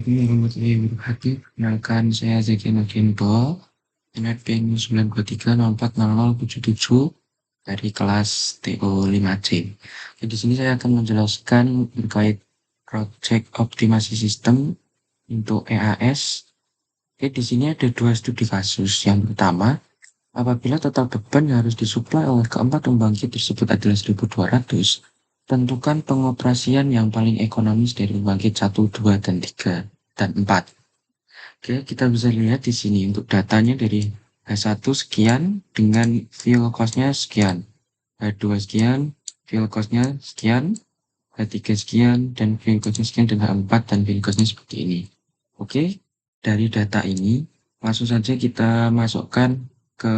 Warahmatullahi wabarakatuh. Perkenalkan, saya Zaki Novianto, NPM 923040077 dari kelas TO 5C. Di sini saya akan menjelaskan terkait project optimasi sistem untuk EAS. Di sini ada dua studi kasus. Yang pertama, apabila total beban yang harus disuplai oleh keempat pembangkit tersebut adalah 1.200, tentukan pengoperasian yang paling ekonomis dari pembangkit 1, 2, dan 3, dan 4. Oke, kita bisa lihat di sini untuk datanya dari H1 sekian dengan fuel cost-nya sekian, H2 sekian, fuel cost-nya sekian, H3 sekian, dan fuel cost-nya sekian, dan H4 dan fuel cost-nya seperti ini. Oke, dari data ini langsung saja kita masukkan ke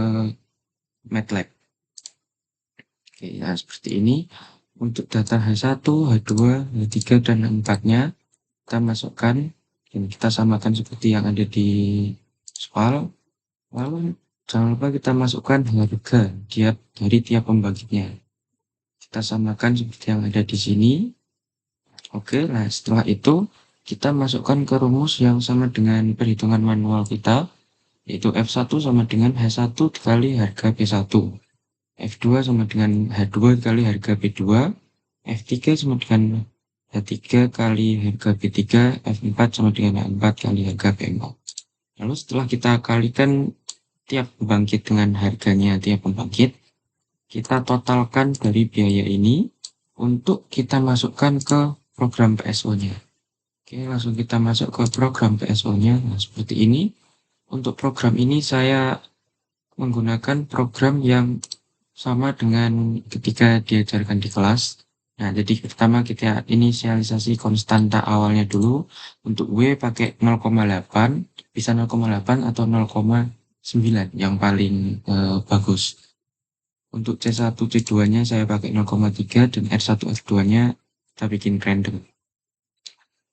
MATLAB. Oke, nah seperti ini. Untuk data H1, H2, H3, dan H4-nya kita masukkan dan kita samakan seperti yang ada di soal. Lalu jangan lupa kita masukkan harga dari tiap pembangkitnya. Kita samakan seperti yang ada di sini. Oke, nah setelah itu kita masukkan ke rumus yang sama dengan perhitungan manual kita, yaitu F1 sama dengan H1 dikali harga P1. F2 sama dengan H2 kali harga B2, F3 sama dengan H3 kali harga B3, F4 sama dengan H4 kali harga B4. Lalu setelah kita kalikan tiap pembangkit dengan harganya tiap pembangkit, kita totalkan dari biaya ini untuk kita masukkan ke program PSO-nya. Oke, langsung kita masuk ke program PSO-nya. Nah, seperti ini. Untuk program ini saya menggunakan program yang sama dengan ketika diajarkan di kelas. Nah, jadi pertama kita inisialisasi konstanta awalnya dulu. Untuk W pakai 0,8, bisa 0,8 atau 0,9 yang paling bagus. Untuk C1, C2-nya saya pakai 0,3 dan R1, R2-nya kita bikin random.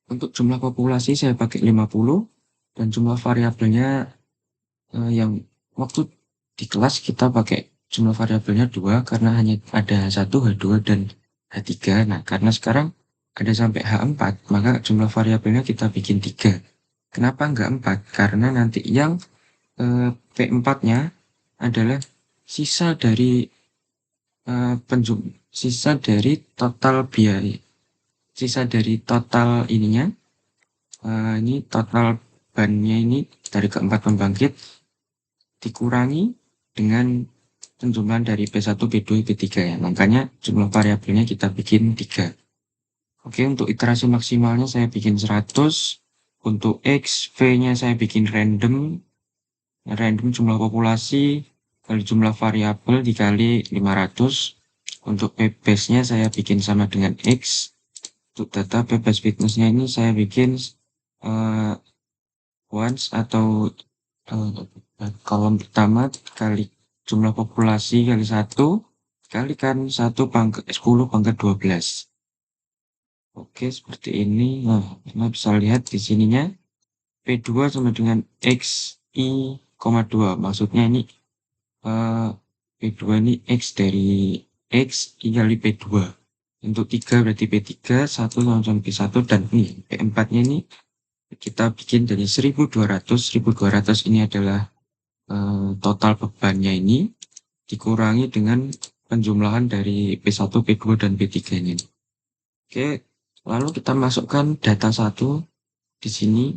Untuk jumlah populasi saya pakai 50 dan jumlah variabelnya yang waktu di kelas kita pakai jumlah variabelnya 2 karena hanya ada H1, H2, dan H3. Nah, karena sekarang ada sampai H4, maka jumlah variabelnya kita bikin 3. Kenapa enggak 4? Karena nanti yang P4-nya adalah sisa dari sisa dari total biaya. Sisa dari total ininya, ini total bannya ini dari keempat pembangkit dikurangi dengan penjumlahan dari P1, P2, P3 ya. Makanya jumlah variabelnya kita bikin 3. Oke, untuk iterasi maksimalnya saya bikin 100. Untuk X, V-nya saya bikin random. Random jumlah populasi kali jumlah variabel dikali 500. Untuk P-base-nya saya bikin sama dengan X. Untuk data P-base fitness-nya ini saya bikin once atau kolom pertama kali jumlah populasi kali 1 kalikan 1 pangkat 10 pangkat 12. Oke, seperti ini. Nah, kita bisa lihat di sininya P2 sama dengan XI, 2. Maksudnya ini P2 ini X dari XI kali P2. Untuk 3 berarti P3, 1 sama dengan P1, dan ini P4-nya ini kita bikin dari 1200. 1200 ini adalah total bebannya ini dikurangi dengan penjumlahan dari P1, P2, dan P3 ini. Oke, lalu kita masukkan data 1 di sini.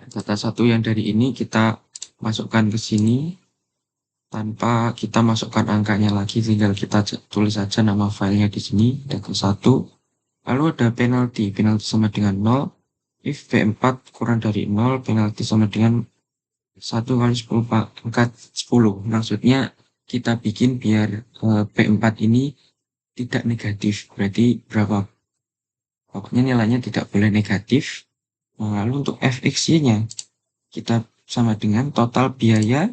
Data 1 yang dari ini kita masukkan ke sini tanpa kita masukkan angkanya lagi, tinggal kita tulis saja nama filenya di sini, data 1. Lalu ada penalti, penalti sama dengan 0. If P4 kurang dari 0, penalti sama dengan 1 kali 10 pangkat 10. Maksudnya kita bikin biar P4 ini tidak negatif. Berarti berapa? Pokoknya nilainya tidak boleh negatif. Lalu untuk FX-nya kita sama dengan total biaya.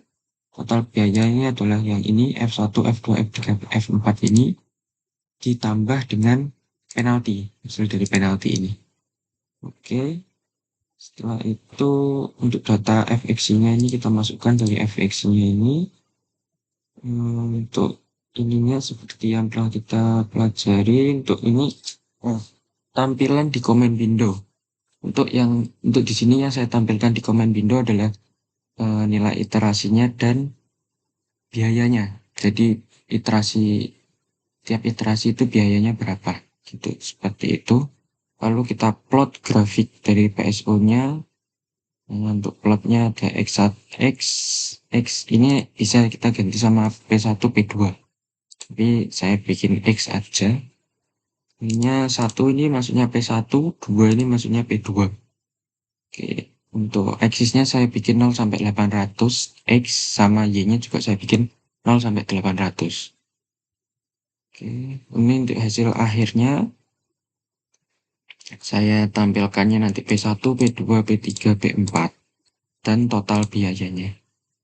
Total biayanya adalah yang ini F1, F2, F3, F4 ini ditambah dengan penalti. Hasil dari penalti ini. Oke. Setelah itu untuk data FX-nya ini kita masukkan dari FX-nya ini. Untuk ininya seperti yang telah kita pelajari. Untuk ini tampilan di comment window. Untuk di sini yang saya tampilkan di command window adalah nilai iterasinya dan biayanya. Jadi tiap iterasi itu biayanya berapa gitu, seperti itu. Lalu kita plot grafik dari PSO-nya. Untuk plotnya ada X ini bisa kita ganti sama P1 P2, tapi saya bikin X aja. Ininya 1 ini maksudnya P1, 2 ini maksudnya P2. Oke, untuk aksisnya saya bikin 0 sampai 800, X sama Y-nya juga saya bikin 0 sampai 800. Oke, ini untuk hasil akhirnya saya tampilkannya nanti P1, P2, P3, P4 dan total biayanya.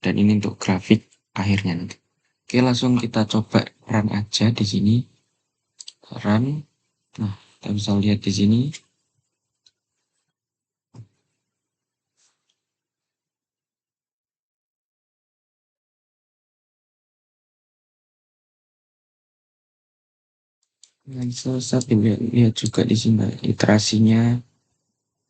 Dan ini untuk grafik akhirnya nanti. Oke, langsung kita coba run aja di sini. Run. Nah, kita bisa lihat di sini. Nah, bisa lihat juga di sini iterasinya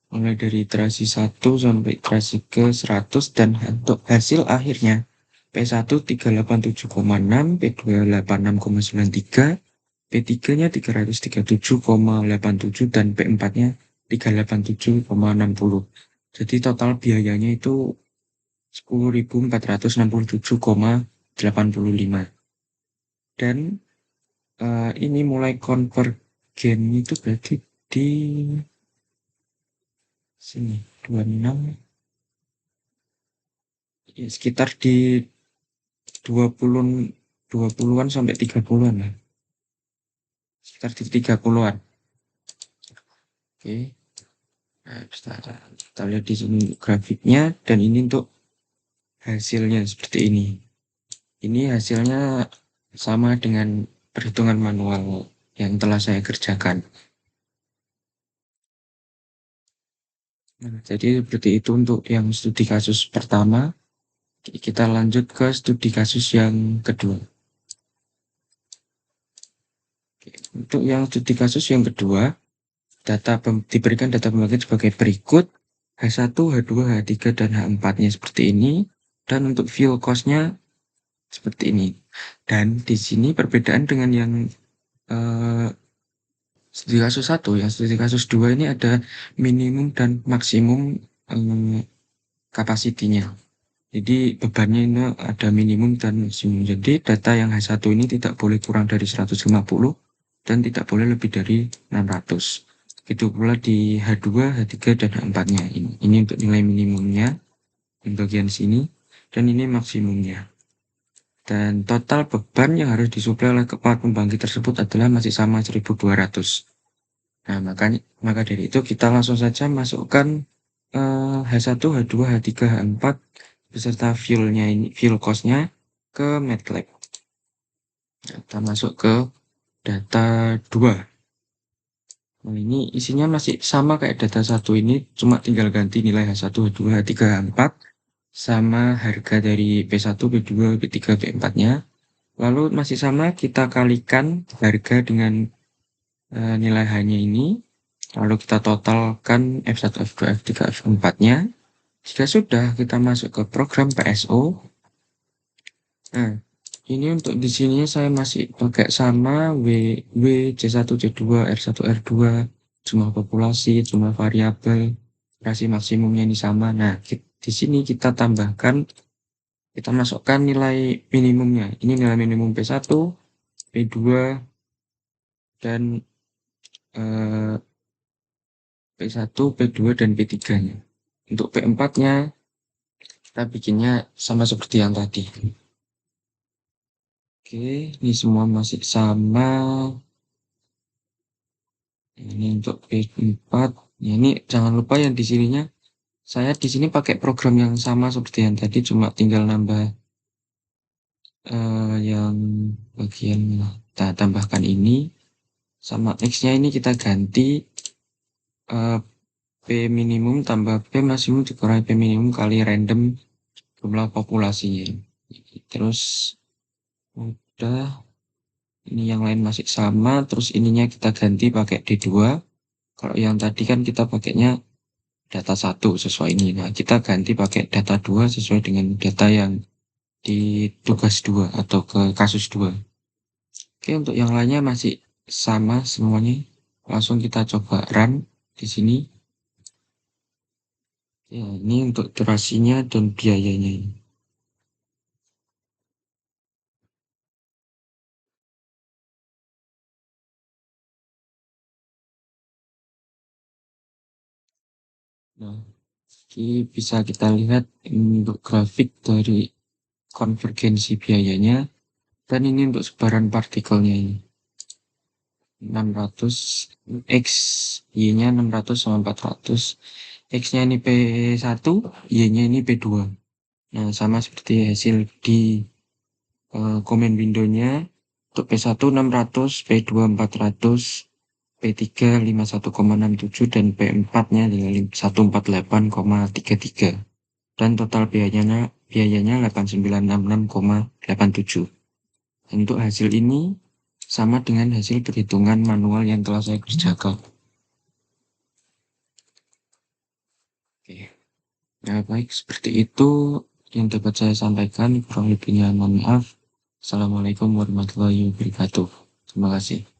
mulai dari iterasi 1 sampai iterasi ke 100 dan untuk hasil akhirnya P1 387,6, P2 86,93, P3-nya 337,87 dan P4-nya 387,60. Jadi total biayanya itu 10.467,85. Dan ini mulai konvergen itu berarti di sini 26, ya sekitar di 20-an sampai 30-an lah. Sekitar di 30-an. Oke. Nah, kita lihat di sini grafiknya dan ini untuk hasilnya seperti ini. Ini hasilnya sama dengan perhitungan manual yang telah saya kerjakan. Nah, jadi seperti itu untuk yang studi kasus pertama. Kita lanjut ke studi kasus yang kedua. Untuk yang studi kasus yang kedua, diberikan data pembagian sebagai berikut. H1, H2, H3, dan H4-nya seperti ini. Dan untuk fuel cost-nya seperti ini. Dan di sini perbedaan dengan yang studi kasus 1, yang studi kasus 2 ini ada minimum dan maksimum kapasitinya. Jadi bebannya ini ada minimum dan maksimum. Jadi data yang H1 ini tidak boleh kurang dari 150 dan tidak boleh lebih dari 600. Itu pula di H2, H3, dan H4-nya ini. Ini untuk nilai minimumnya di bagian sini dan ini maksimumnya. Dan total beban yang harus disuplai oleh kepala pembangkit tersebut adalah masih sama 1200. Nah, maka dari itu kita langsung saja masukkan H1, H2, H3, H4 beserta fuel cost-nya ke MATLAB. Kita masuk ke data 2. Nah, ini isinya masih sama kayak data 1 ini, cuma tinggal ganti nilai H1, H2, H3, H4 sama harga dari P1, P2, P3, P4-nya. Lalu masih sama, kita kalikan harga dengan nilai H-nya ini. Lalu kita totalkan F1, F2, F3, F4-nya. Jika sudah, kita masuk ke program PSO. Nah, ini untuk di sini saya masih pakai sama C1, C2, R1, R2, jumlah populasi, jumlah variabel, durasi maksimumnya ini sama. Nah, di sini kita tambahkan, kita masukkan nilai minimumnya. Ini nilai minimum P1, P2, dan P1, P2, dan P3-nya. Untuk P4-nya, kita bikinnya sama seperti yang tadi. Oke, ini semua masih sama. Ini untuk P4. Ya, ini jangan lupa yang di sininya. Saya di sini pakai program yang sama seperti yang tadi, cuma tinggal nambah yang bagian kita tambahkan ini sama X-nya ini kita ganti P minimum tambah P maksimum dikurangi P minimum kali random jumlah populasinya. Terus udah, ini yang lain masih sama, terus ininya kita ganti pakai D2. Kalau yang tadi kan kita pakainya data satu sesuai ini. Nah, kita ganti pakai data 2 sesuai dengan data yang di tugas 2 atau ke kasus 2. Oke, untuk yang lainnya masih sama semuanya. Langsung kita coba run di sini. Ya, ini untuk durasinya dan biayanya ini. Nah, ini bisa kita lihat untuk grafik dari konvergensi biayanya dan ini untuk sebaran partikelnya ini 600 X, Y-nya 600 sama 400, X-nya ini P1, Y-nya ini P2. Nah, sama seperti hasil di komen windownya. Untuk P1 600, P2 400, P3 51,67 dan P4-nya adalah 148,33 dan total biayanya 8966,87. Untuk hasil ini sama dengan hasil perhitungan manual yang telah saya kerjakan. Oke. Nah, baik seperti itu yang dapat saya sampaikan. Kurang lebihnya mohon maaf. Assalamualaikum warahmatullahi wabarakatuh. Terima kasih.